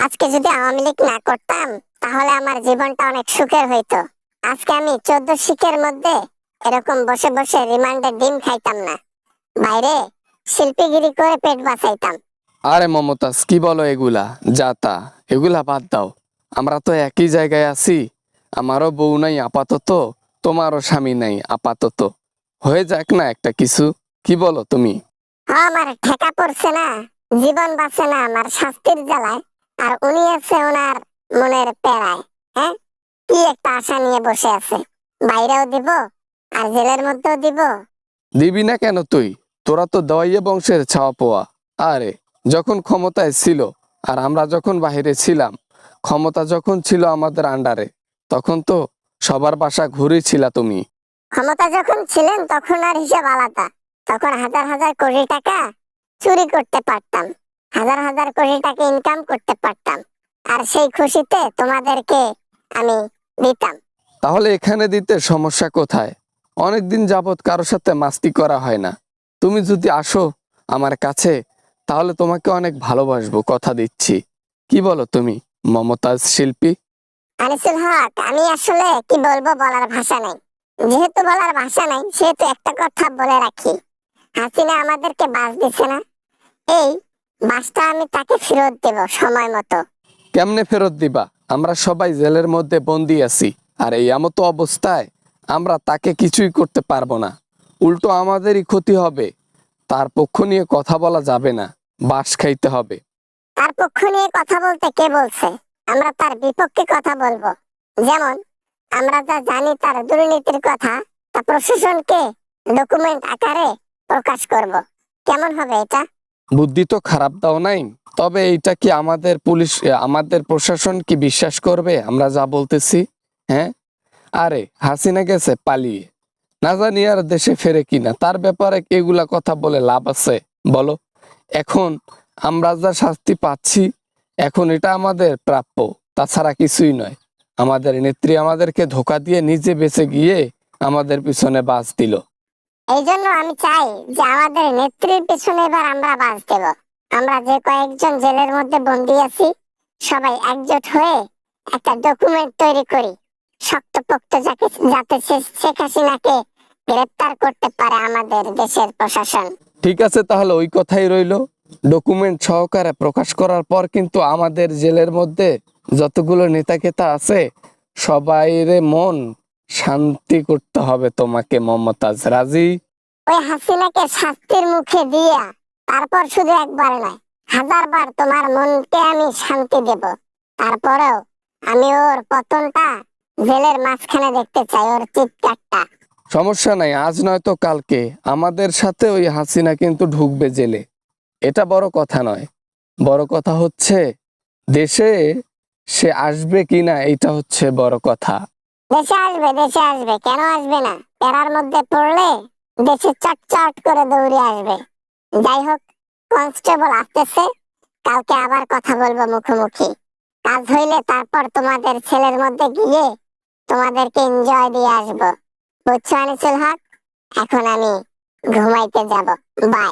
আজকে যদি আওয়ামী লীগ না করতাম তাহলে আমার জীবনটা অনেক সুখের হইতো। আজকে আমি 14 শিখের মধ্যে এরকম বসে বসে রিমান্ডে ডিম খাইতাম না, বাইরে শিল্পীগিরি করে পেট বাঁচাইতাম। আরে মমতাজ, কি বলো এগুলা? যা তা, এগুলা বাদ দাও। আমরা তো একই জায়গায় আছি। আমারও বউ নাই আপাতত, তোমারও স্বামী নাই আপাতত। হয়ে যাক না একটা কিছু, কি বলো তুমি? আমার ঠেকা পড়ছে না, জীবন বাঁচে না আমার শাস্তির জ্বালায়, আর উনি আছে ওনার মনের পেড়ায়। হ্যাঁ, কি একটা আশা নিয়ে বসে আছে, বাইরেও দিব আর জেলের মধ্যেও দিব। দিবি না কেন তুই? তোরা তো দেওয়াইয়া বংশের ছাওয়া পোয়া। আরে, যখন ক্ষমতায় ছিল আর আমরা যখন বাহিরে ছিলাম, ক্ষমতা যখন ছিল আমাদের আন্ডারে, তখন তো সবার বাসা ঘুরেছিলা তুমি। ক্ষমতা যখন ছিলেন তখন আর হিসাব আলাদা, তখন হাজার হাজার কোটি টাকা চুরি করতে পারতাম, হাজার হাজার কোটি টাকা ইনকাম করতে পারতাম, আর সেই খুশিতে তোমাদেরকে আমি দিতাম। তাহলে এখানে দিতে সমস্যা কোথায়? অনেকদিন যাবৎ কারোর সাথে মাস্তি করা হয় না। তুমি যদি আসো আমার কাছে, তাহলে তোমাকে অনেক ভালোবাসবো, কথা দিচ্ছি। কি বলো তুমি, মমতাজ শিল্পী? আনিসুল হক, আমি আসলে কি বলবো বলার ভাষা নাই। যেহেতু বলার ভাষা নাই সেহেতু একটা কথা বলে রাখি, হাসিনা আমাদেরকে বাস দিছে না, এই বাসটা আমি তাকে ফেরত দেব সময় মতো। কেমনে ফেরত দিবা? আমরা সবাই জেলের মধ্যে বন্দি আছি, আর এই এমতো অবস্থায় আমরা তাকে কিছুই করতে পারবো না। উল্টো আমাদেরই ক্ষতি হবে। তার পক্ষ নিয়ে কথা বলা যাবে না, বাস খাইতে হবে। তার পক্ষ নিয়ে কথা বলতে কে বলছে? আমরা তার বিপক্ষে কথা বলবো। যেমন আমরা যা জানি তার দুর্নীতির কথা, তা প্রশাসনকে ডকুমেন্ট আকারে প্রকাশ করব। কেমন হবে এটা? বুদ্ধি তো খারাপ দাও নাই। তবে এইটা কি আমাদের পুলিশ, আমাদের প্রশাসন কি বিশ্বাস করবে আমরা যা বলতেছি? হ্যাঁ, আরে হাসিনা গেছে পালিয়ে, না জানি আর দেশে ফেরে কিনা। তার ব্যাপারে এগুলা কথা বলে লাভ আছে বলো? এখন আমরা যা শাস্তি পাচ্ছি, এখন এটা আমাদের প্রাপ্য, তাছাড়া কিছুই নয়। আমাদের নেত্রী আমাদেরকে ধোকা দিয়ে নিজে বেঁচে গিয়ে আমাদের পিছনে বাস দিল। এই জন্য আমি চাই যে আমাদের নেত্রীর পেছনে এবার আমরা বাস দেব। আমরা যে কয়েকজন জেলের মধ্যে বন্দী আছি, সবাই একজোট হয়ে একটা ডকুমেন্ট তৈরি করি, শক্তপোক্ত যাতে শেখ হাসিনাকে গ্রেপ্তার করতে পারে আমাদের দেশের প্রশাসন। ঠিক আছে, তাহলে ওই কথাই রইলো। ডকুমেন্ট সহকারে প্রকাশ করার পর কিন্তু আমাদের জেলের মধ্যে যতগুলো নেতাকেতা আছে, সবাইরে মন শান্তি করতে হবে তোমাকে, মমতাজ। রাজি? ওই হাসিনাকে শাস্তির মুখে দিয়া তারপর শুধু একবার নয়, 1000 বার তোমার মনকে আমি শান্তি দেব। তারপরেও আমি ওর পতনটা জেলের মাঝখানে দেখতে চাই, ওর চিৎকারটা। সমস্যা নাই, আজ নয়তো কালকে আমাদের সাথে ওই হাসিনা কিন্তু ঢুকবে জেলে। এটা বড় কথা নয়। বড় কথা হচ্ছে দেশে সে আসবে কিনা, এটা হচ্ছে বড় কথা। দেশে আসবে, দেশে আসবে, কেন আসবে না? প্যারার মধ্যে পড়লে দেশে চটচট করে দৌড়ে আসবে। যাই হোক, কনস্টেবল আসতেছে, কালকে আবার কথা বলবো মুখোমুখি। কাজ হইলে তারপর তোমাদের ছেলের মধ্যে গিয়ে তোমাদেরকে এনজয় দিয়ে আসবো। বুঝছো আনিসুল হক? এখন আমি ঘুমাইতে যাব। বাই।